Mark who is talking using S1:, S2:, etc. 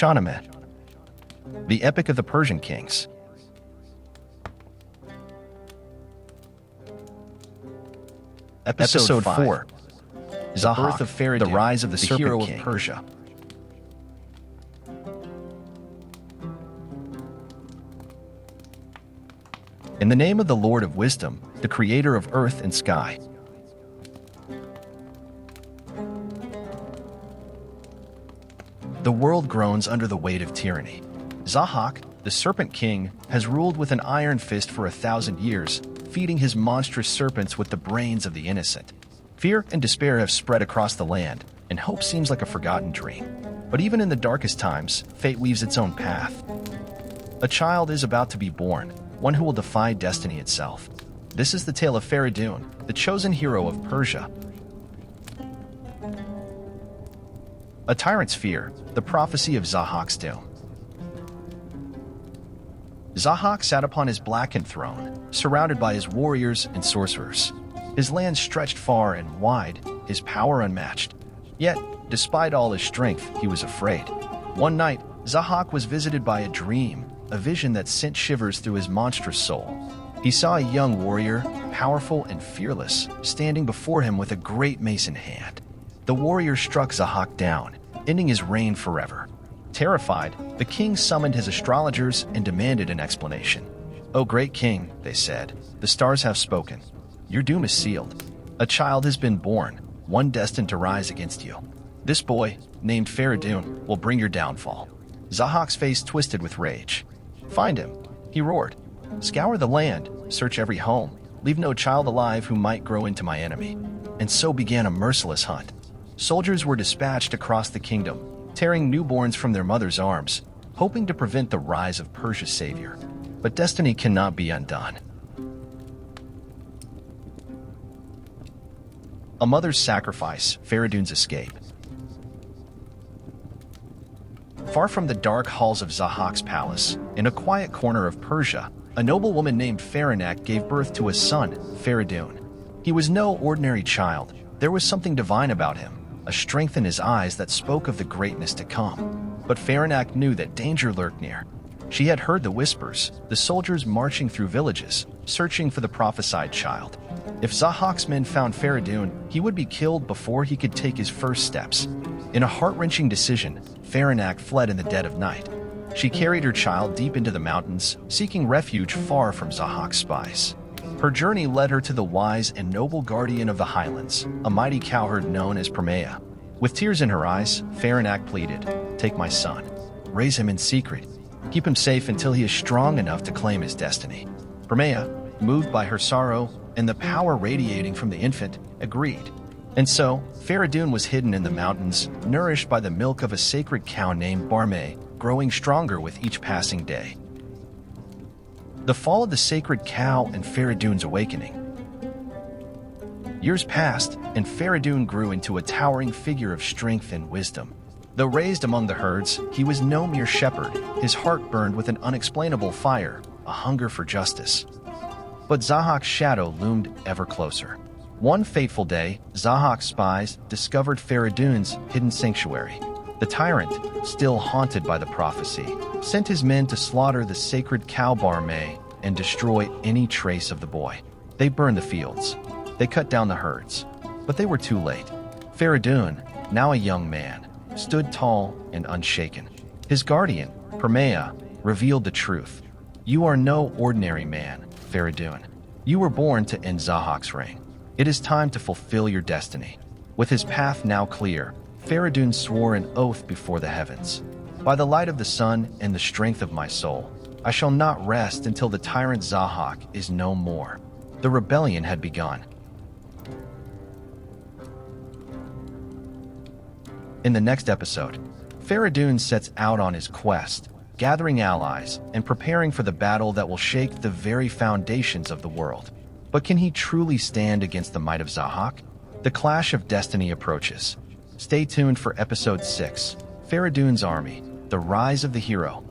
S1: Shahnameh, the epic of the Persian kings. Episode 4. Zahhak, the Fereydun, the rise of the Serpent King of Persia. In the name of the Lord of Wisdom, the creator of earth and sky. The world groans under the weight of tyranny. Zahhak, the Serpent King, has ruled with an iron fist for 1,000 years, feeding his monstrous serpents with the brains of the innocent. Fear and despair have spread across the land, and hope seems like a forgotten dream. But even in the darkest times, fate weaves its own path. A child is about to be born, one who will defy destiny itself. This is the tale of Fereydun, the chosen hero of Persia. A tyrant's fear, the prophecy of Zahhak's doom. Zahhak sat upon his blackened throne, surrounded by his warriors and sorcerers. His land stretched far and wide, his power unmatched. Yet, despite all his strength, he was afraid. One night, Zahhak was visited by a dream, a vision that sent shivers through his monstrous soul. He saw a young warrior, powerful and fearless, standing before him with a great mace in hand. The warrior struck Zahhak down, ending his reign forever. Terrified, the king summoned his astrologers and demanded an explanation. "O great king," they said, "the stars have spoken. Your doom is sealed. A child has been born, one destined to rise against you. This boy, named Fereydun, will bring your downfall." Zahhak's face twisted with rage. "Find him," he roared. "Scour the land, search every home, leave no child alive who might grow into my enemy." And so began a merciless hunt. Soldiers were dispatched across the kingdom, tearing newborns from their mother's arms, hoping to prevent the rise of Persia's savior. But destiny cannot be undone. A mother's sacrifice, Fereydun's escape. Far from the dark halls of Zahhak's palace, in a quiet corner of Persia, a noble woman named Faranak gave birth to a son, Fereydun. He was no ordinary child. There was something divine about him, a strength in his eyes that spoke of the greatness to come. But Faranak knew that danger lurked near. She had heard the whispers, the soldiers marching through villages, searching for the prophesied child. If Zahhak's men found Fereydun, he would be killed before he could take his first steps. In a heart-wrenching decision, Faranak fled in the dead of night. She carried her child deep into the mountains, seeking refuge far from Zahhak's spies. Her journey led her to the wise and noble guardian of the highlands, a mighty cowherd known as Persia. With tears in her eyes, Faranak pleaded, "Take my son. Raise him in secret. Keep him safe until he is strong enough to claim his destiny." Persia, moved by her sorrow and the power radiating from the infant, agreed. And so, Fereydun was hidden in the mountains, nourished by the milk of a sacred cow named Barmay, growing stronger with each passing day. The fall of the sacred cow and Fereydun's awakening. Years passed, and Fereydun grew into a towering figure of strength and wisdom. Though raised among the herds, he was no mere shepherd. His heart burned with an unexplainable fire, a hunger for justice. But Zahhak's shadow loomed ever closer. One fateful day, Zahhak's spies discovered Fereydun's hidden sanctuary. The tyrant, still haunted by the prophecy, sent his men to slaughter the sacred cow Barmay and destroy any trace of the boy. They burned the fields. They cut down the herds. But they were too late. Fereydun, now a young man, stood tall and unshaken. His guardian, Persia, revealed the truth. "You are no ordinary man, Fereydun. You were born to end Zahhak's reign. It is time to fulfill your destiny." With his path now clear, Fereydun swore an oath before the heavens. "By the light of the sun and the strength of my soul, I shall not rest until the tyrant Zahhak is no more." The rebellion had begun. In the next episode, Fereydun sets out on his quest, gathering allies and preparing for the battle that will shake the very foundations of the world. But can he truly stand against the might of Zahhak? The clash of destiny approaches. Stay tuned for Episode 6, Fereydun's Army, the Rise of the Hero.